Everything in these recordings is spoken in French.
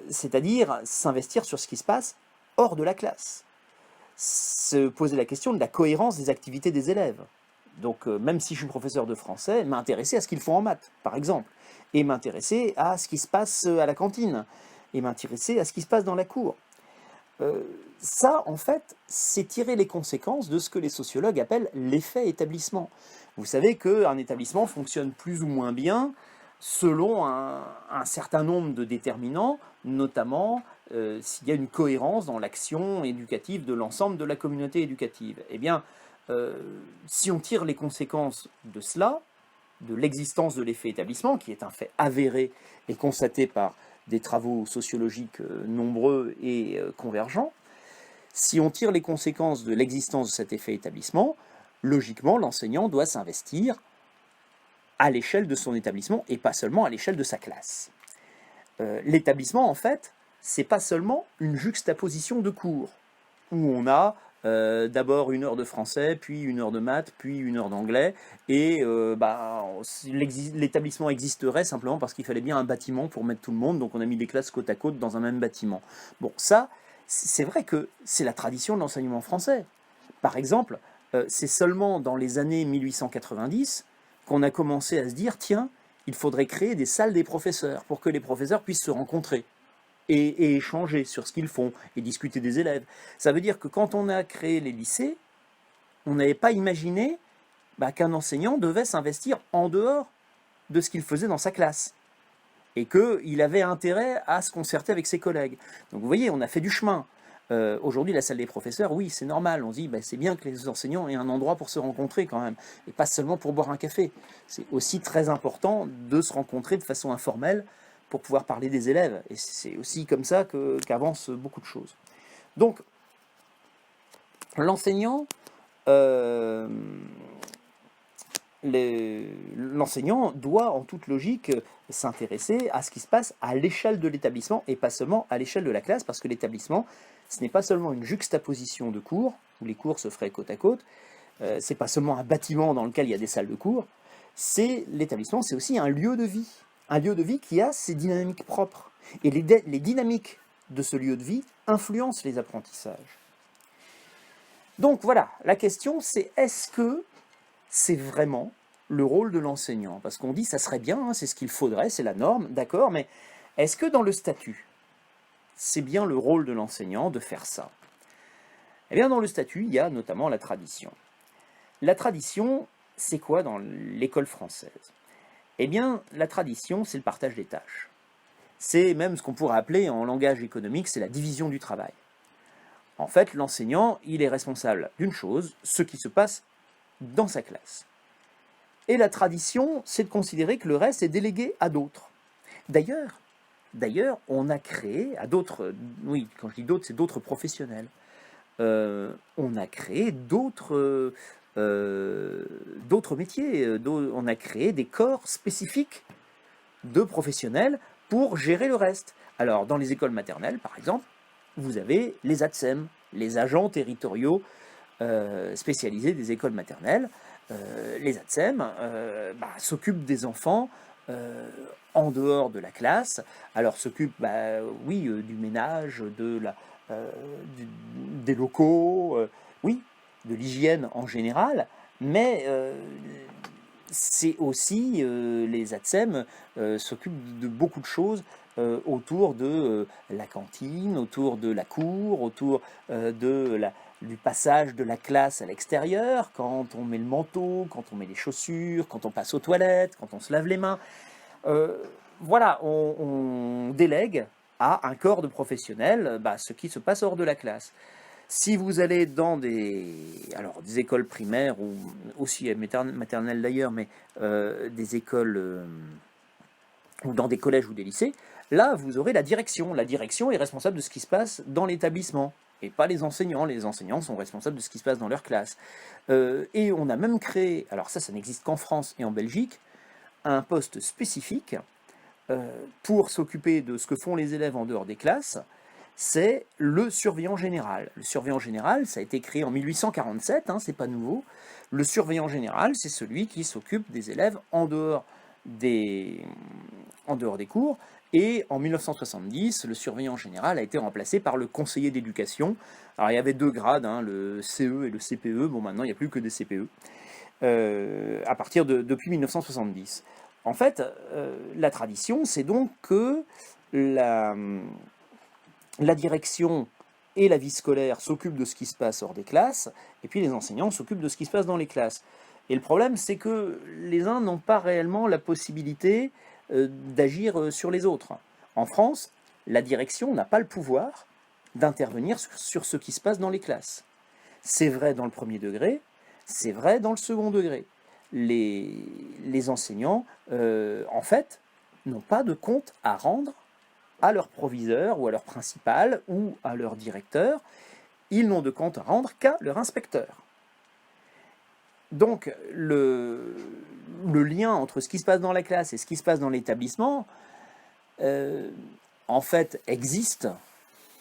c'est-à-dire s'investir sur ce qui se passe hors de la classe, se poser la question de la cohérence des activités des élèves. Donc même si je suis professeur de français, m'intéresser à ce qu'ils font en maths, par exemple, et m'intéresser à ce qui se passe à la cantine, et m'intéresser à ce qui se passe dans la cour. Ça, en fait, c'est tirer les conséquences de ce que les sociologues appellent l'effet établissement. Vous savez qu'un établissement fonctionne plus ou moins bien selon un certain nombre de déterminants, notamment s'il y a une cohérence dans l'action éducative de l'ensemble de la communauté éducative. Eh bien, si on tire les conséquences de cela, de l'existence de l'effet établissement, qui est un fait avéré et constaté par des travaux sociologiques nombreux et convergents, si on tire les conséquences de l'existence de cet effet établissement, logiquement, l'enseignant doit s'investir à l'échelle de son établissement et pas seulement à l'échelle de sa classe. L'établissement, en fait, c'est pas seulement une juxtaposition de cours, où on a d'abord 1 heure de français, puis 1 heure de maths, puis 1 heure d'anglais, et l'établissement existerait simplement parce qu'il fallait bien un bâtiment pour mettre tout le monde, donc on a mis des classes côte à côte dans un même bâtiment. Bon, ça, c'est vrai que c'est la tradition de l'enseignement français. Par exemple, c'est seulement dans les années 1890 qu'on a commencé à se dire, tiens, il faudrait créer des salles des professeurs pour que les professeurs puissent se rencontrer et échanger sur ce qu'ils font et discuter des élèves. Ça veut dire que quand on a créé les lycées, on n'avait pas imaginé qu'un enseignant devait s'investir en dehors de ce qu'il faisait dans sa classe et qu'il avait intérêt à se concerter avec ses collègues. Donc vous voyez, on a fait du chemin. Aujourd'hui, la salle des professeurs, oui, c'est normal. On se dit, c'est bien que les enseignants aient un endroit pour se rencontrer quand même, et pas seulement pour boire un café. C'est aussi très important de se rencontrer de façon informelle pour pouvoir parler des élèves. Et c'est aussi comme ça qu'avancent beaucoup de choses. Donc, l'enseignant, l'enseignant doit en toute logique s'intéresser à ce qui se passe à l'échelle de l'établissement et pas seulement à l'échelle de la classe, parce que l'établissement, ce n'est pas seulement une juxtaposition de cours, où les cours se feraient côte à côte, c'est pas seulement un bâtiment dans lequel il y a des salles de cours, l'établissement, c'est aussi un lieu de vie qui a ses dynamiques propres. Et les dynamiques de ce lieu de vie influencent les apprentissages. Donc voilà, la question c'est, est-ce que c'est vraiment le rôle de l'enseignant? Parce qu'on dit ça serait bien, c'est ce qu'il faudrait, c'est la norme, d'accord, mais est-ce que dans le statut, c'est bien le rôle de l'enseignant de faire ça? Eh bien, dans le statut, il y a notamment la tradition. La tradition, c'est quoi dans l'école française? Eh bien, la tradition, c'est le partage des tâches. C'est même ce qu'on pourrait appeler en langage économique, c'est la division du travail. En fait, l'enseignant, il est responsable d'une chose, ce qui se passe dans sa classe. Et la tradition, c'est de considérer que le reste est délégué à d'autres. D'ailleurs, on a créé à d'autres, oui, quand je dis d'autres, c'est d'autres professionnels. On a créé d'autres métiers, on a créé des corps spécifiques de professionnels pour gérer le reste. Alors, dans les écoles maternelles, par exemple, vous avez les ATSEM, les agents territoriaux spécialisés des écoles maternelles. Les ATSEM s'occupent des enfants en dehors de la classe. Alors s'occupent, du ménage, des locaux, oui, de l'hygiène en général, mais c'est aussi, les ATSEM s'occupent de beaucoup de choses autour de la cantine, autour de la cour, autour du passage de la classe à l'extérieur, quand on met le manteau, quand on met les chaussures, quand on passe aux toilettes, quand on se lave les mains. Voilà, on délègue à un corps de professionnels ce qui se passe hors de la classe. Si vous allez dans des écoles primaires, ou aussi maternelles d'ailleurs, mais des écoles ou dans des collèges ou des lycées, là vous aurez la direction. La direction est responsable de ce qui se passe dans l'établissement, et pas les enseignants. Les enseignants sont responsables de ce qui se passe dans leur classe. Et on a même créé, alors ça n'existe qu'en France et en Belgique, un poste spécifique pour s'occuper de ce que font les élèves en dehors des classes. C'est le surveillant général. Le surveillant général, ça a été créé en 1847, c'est pas nouveau. Le surveillant général, c'est celui qui s'occupe des élèves en dehors des cours Et en 1970, le surveillant général a été remplacé par le conseiller d'éducation. Alors il y avait deux grades, hein, le CE et le CPE. Bon, maintenant il n'y a plus que des CPE. Depuis 1970. En fait, la tradition, c'est donc que la direction et la vie scolaire s'occupent de ce qui se passe hors des classes, et puis les enseignants s'occupent de ce qui se passe dans les classes. Et le problème, c'est que les uns n'ont pas réellement la possibilité d'agir sur les autres. En France, la direction n'a pas le pouvoir d'intervenir sur ce qui se passe dans les classes. C'est vrai dans le premier degré, c'est vrai dans le second degré. Les enseignants, en fait, n'ont pas de compte à rendre à leur proviseur ou à leur principal ou à leur directeur. Ils n'ont de compte à rendre qu'à leur inspecteur. Donc le lien entre ce qui se passe dans la classe et ce qui se passe dans l'établissement, en fait, existe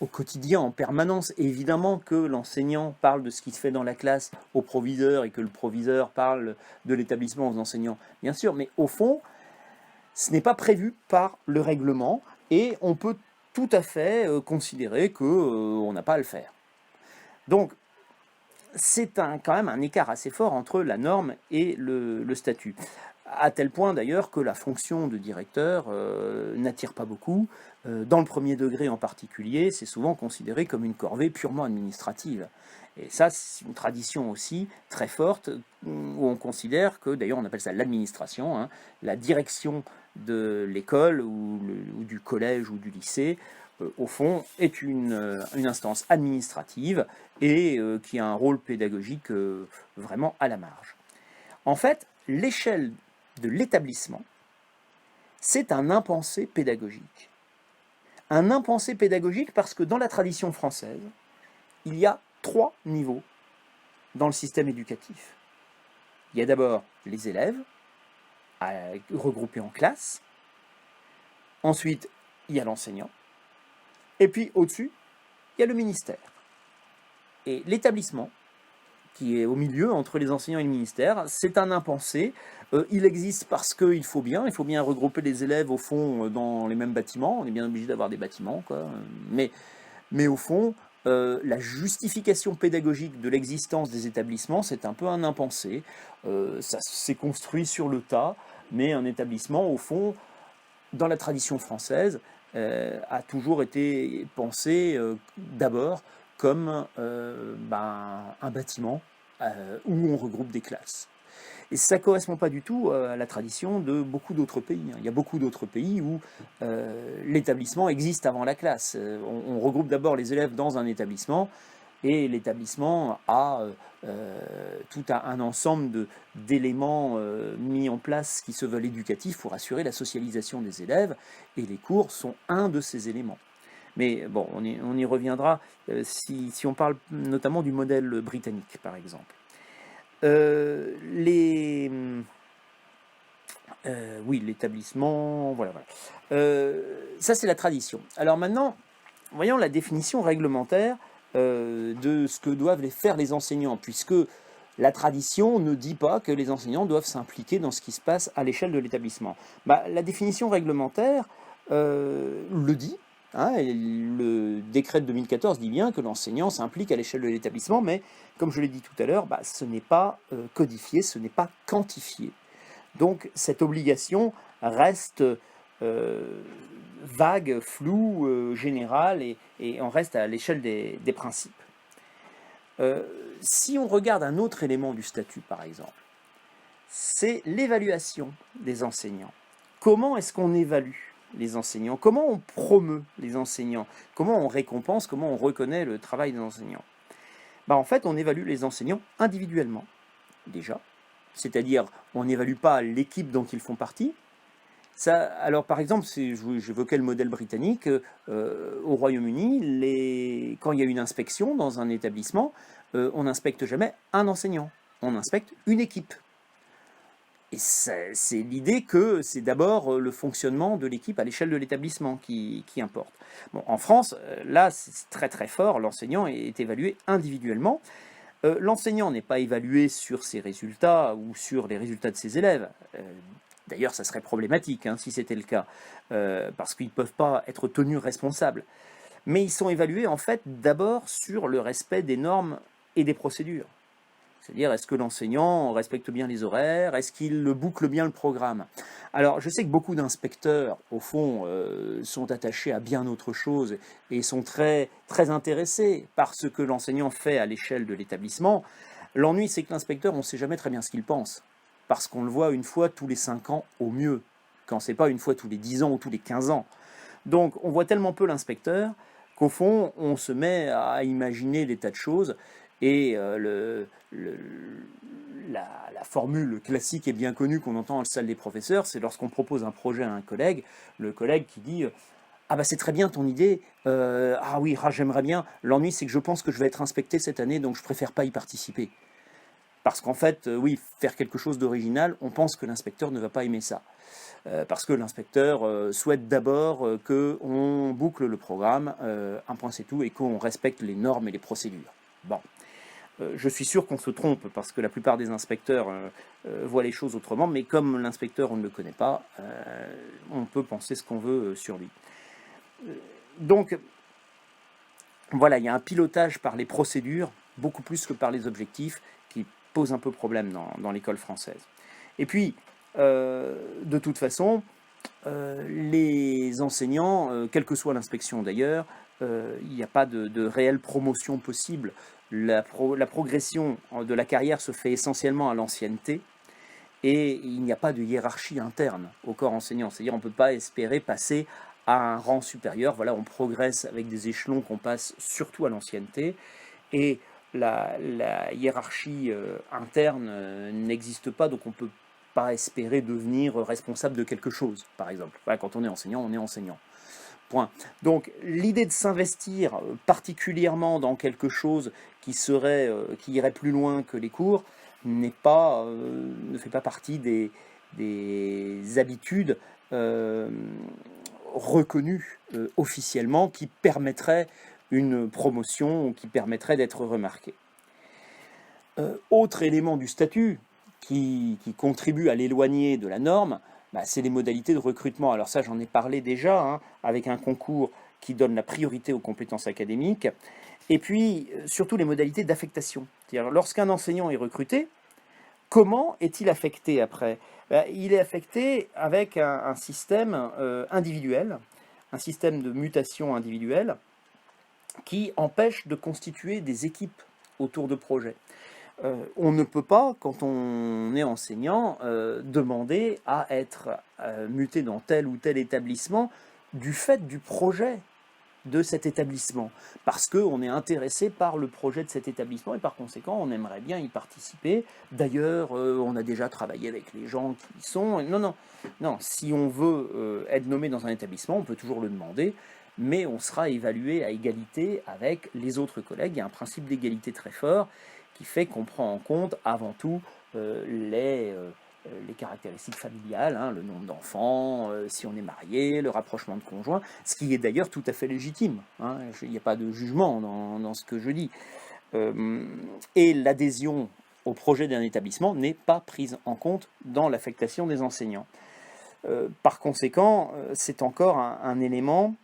au quotidien, en permanence. Évidemment que l'enseignant parle de ce qui se fait dans la classe au proviseur et que le proviseur parle de l'établissement aux enseignants, bien sûr, mais au fond, ce n'est pas prévu par le règlement et on peut tout à fait considérer qu'on n'a pas à le faire. Donc, c'est quand même un écart assez fort entre la norme et le statut. À tel point d'ailleurs que la fonction de directeur n'attire pas beaucoup. Dans le premier degré en particulier, c'est souvent considéré comme une corvée purement administrative. Et ça, c'est une tradition aussi très forte, où on considère que, d'ailleurs on appelle ça l'administration, hein, la direction de l'école ou du collège ou du lycée, au fond, est une instance administrative et qui a un rôle pédagogique vraiment à la marge. En fait, l'échelle de l'établissement, c'est un impensé pédagogique. Un impensé pédagogique parce que dans la tradition française, il y a 3 niveaux dans le système éducatif. Il y a d'abord les élèves, regroupés en classes. Ensuite, il y a l'enseignant. Et puis, au-dessus, il y a le ministère. Et l'établissement, qui est au milieu entre les enseignants et le ministère, c'est un impensé. Il existe parce qu'il faut bien regrouper les élèves au fond dans les mêmes bâtiments. On est bien obligé d'avoir des bâtiments, quoi. Mais au fond, la justification pédagogique de l'existence des établissements, c'est un peu un impensé. Ça s'est construit sur le tas, mais un établissement, au fond, dans la tradition française, a toujours été pensé d'abord comme un bâtiment où on regroupe des classes. Et ça ne correspond pas du tout à la tradition de beaucoup d'autres pays. Il y a beaucoup d'autres pays où l'établissement existe avant la classe. On regroupe d'abord les élèves dans un établissement et l'établissement a tout un ensemble d'éléments mis en place qui se veulent éducatifs pour assurer la socialisation des élèves, et les cours sont un de ces éléments. Mais bon, on y reviendra si on parle notamment du modèle britannique, par exemple. L'établissement, voilà. Ça, c'est la tradition. Alors maintenant, voyons la définition réglementaire de ce que doivent faire les enseignants, puisque la tradition ne dit pas que les enseignants doivent s'impliquer dans ce qui se passe à l'échelle de l'établissement. La définition réglementaire le dit, hein, et le décret de 2014 dit bien que l'enseignant s'implique à l'échelle de l'établissement, mais comme je l'ai dit tout à l'heure, ce n'est pas codifié, ce n'est pas quantifié. Donc cette obligation reste vague, floue, générale, et on reste à l'échelle des principes. Si on regarde un autre élément du statut, par exemple, c'est l'évaluation des enseignants. Comment est-ce qu'on évalue les enseignants? Comment on promeut les enseignants? Comment on récompense, comment on reconnaît le travail des enseignants? En fait, on évalue les enseignants individuellement, déjà. C'est-à-dire, on n'évalue pas l'équipe dont ils font partie. Alors, par exemple, j'évoquais le modèle britannique, au Royaume-Uni, quand il y a une inspection dans un établissement, on n'inspecte jamais un enseignant, on inspecte une équipe. Et c'est l'idée que c'est d'abord le fonctionnement de l'équipe à l'échelle de l'établissement qui importe. Bon, en France, là, c'est très très fort, l'enseignant est évalué individuellement. L'enseignant n'est pas évalué sur ses résultats ou sur les résultats de ses élèves. D'ailleurs, ça serait problématique si c'était le cas, parce qu'ils ne peuvent pas être tenus responsables. Mais ils sont évalués en fait d'abord sur le respect des normes et des procédures. C'est-à-dire, est-ce que l'enseignant respecte bien les horaires? Est-ce qu'il boucle bien le programme? Alors, je sais que beaucoup d'inspecteurs, au fond, sont attachés à bien autre chose et sont très, très intéressés par ce que l'enseignant fait à l'échelle de l'établissement. L'ennui, c'est que l'inspecteur, on ne sait jamais très bien ce qu'il pense, parce qu'on le voit une fois tous les 5 ans au mieux, quand c'est pas une fois tous les 10 ans ou tous les 15 ans. Donc, on voit tellement peu l'inspecteur qu'au fond, on se met à imaginer des tas de choses, et la formule classique et bien connue qu'on entend en salle des professeurs, c'est lorsqu'on propose un projet à un collègue, le collègue qui dit ah bah c'est très bien ton idée, ah oui, j'aimerais bien, l'ennui c'est que je pense que je vais être inspecté cette année, donc je préfère pas y participer. Parce qu'en fait, oui, faire quelque chose d'original, on pense que l'inspecteur ne va pas aimer ça. Parce que l'inspecteur souhaite d'abord qu'on boucle le programme, un point c'est tout, et qu'on respecte les normes et les procédures. Bon, je suis sûr qu'on se trompe, parce que la plupart des inspecteurs voient les choses autrement, mais comme l'inspecteur, on ne le connaît pas, on peut penser ce qu'on veut sur lui. Donc, voilà, il y a un pilotage par les procédures, beaucoup plus que par les objectifs, qui pose un peu problème dans l'école française. Et puis, de toute façon, les enseignants, quelle que soit l'inspection d'ailleurs, il n'y a pas de réelle promotion possible. La progression de la carrière se fait essentiellement à l'ancienneté, et il n'y a pas de hiérarchie interne au corps enseignant. C'est-à-dire on ne peut pas espérer passer à un rang supérieur. Voilà, on progresse avec des échelons qu'on passe surtout à l'ancienneté, et la hiérarchie interne n'existe pas, donc on ne peut pas espérer devenir responsable de quelque chose, par exemple. Voilà, quand on est enseignant. Point. Donc l'idée de s'investir particulièrement dans quelque chose qui irait plus loin que les cours ne fait pas partie des habitudes reconnues officiellement, qui permettraient une promotion ou qui permettraient d'être remarqué. Autre élément du statut qui contribue à l'éloigner de la norme, c'est les modalités de recrutement. Alors ça, j'en ai parlé déjà, avec un concours qui donne la priorité aux compétences académiques, et puis surtout les modalités d'affectation. C'est-à-dire, lorsqu'un enseignant est recruté, comment est-il affecté après? Il est affecté avec un système individuel, un système de mutation individuelle, qui empêche de constituer des équipes autour de projets. On ne peut pas, quand on est enseignant, demander à être muté dans tel ou tel établissement du fait du projet de cet établissement, parce qu'on est intéressé par le projet de cet établissement et par conséquent on aimerait bien y participer. D'ailleurs, on a déjà travaillé avec les gens qui y sont. Non, si on veut être nommé dans un établissement, on peut toujours le demander, mais on sera évalué à égalité avec les autres collègues. Il y a un principe d'égalité très fort qui fait qu'on prend en compte avant tout les caractéristiques familiales, le nombre d'enfants, si on est marié, le rapprochement de conjoints, ce qui est d'ailleurs tout à fait légitime. Il n'y a pas de jugement dans ce que je dis. Et l'adhésion au projet d'un établissement n'est pas prise en compte dans l'affectation des enseignants. Par conséquent, c'est encore un élément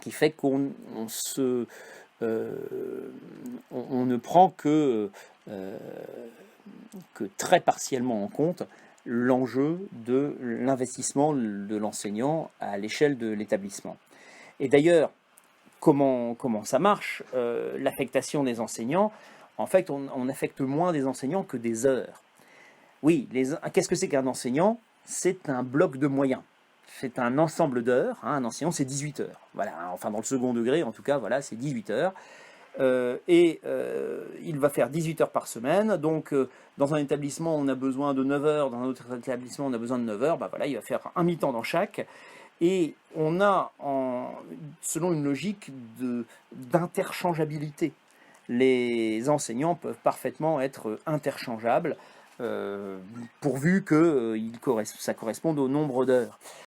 qui fait qu'on ne prend que très partiellement en compte l'enjeu de l'investissement de l'enseignant à l'échelle de l'établissement. Et d'ailleurs, comment ça marche, l'affectation des enseignants? En fait, on affecte moins des enseignants que des heures. Oui, qu'est-ce que c'est qu'un enseignant? C'est un bloc de moyens. C'est un ensemble d'heures. Un enseignant, c'est 18 heures. Voilà, enfin dans le second degré, en tout cas, voilà, c'est 18 heures. Il va faire 18 heures par semaine. Donc, dans un établissement, on a besoin de 9 heures. Dans un autre établissement, on a besoin de 9 heures. Voilà, il va faire un mi-temps dans chaque. Et on a, selon une logique d'interchangeabilité. Les enseignants peuvent parfaitement être interchangeables, pourvu que ça corresponde au nombre d'heures.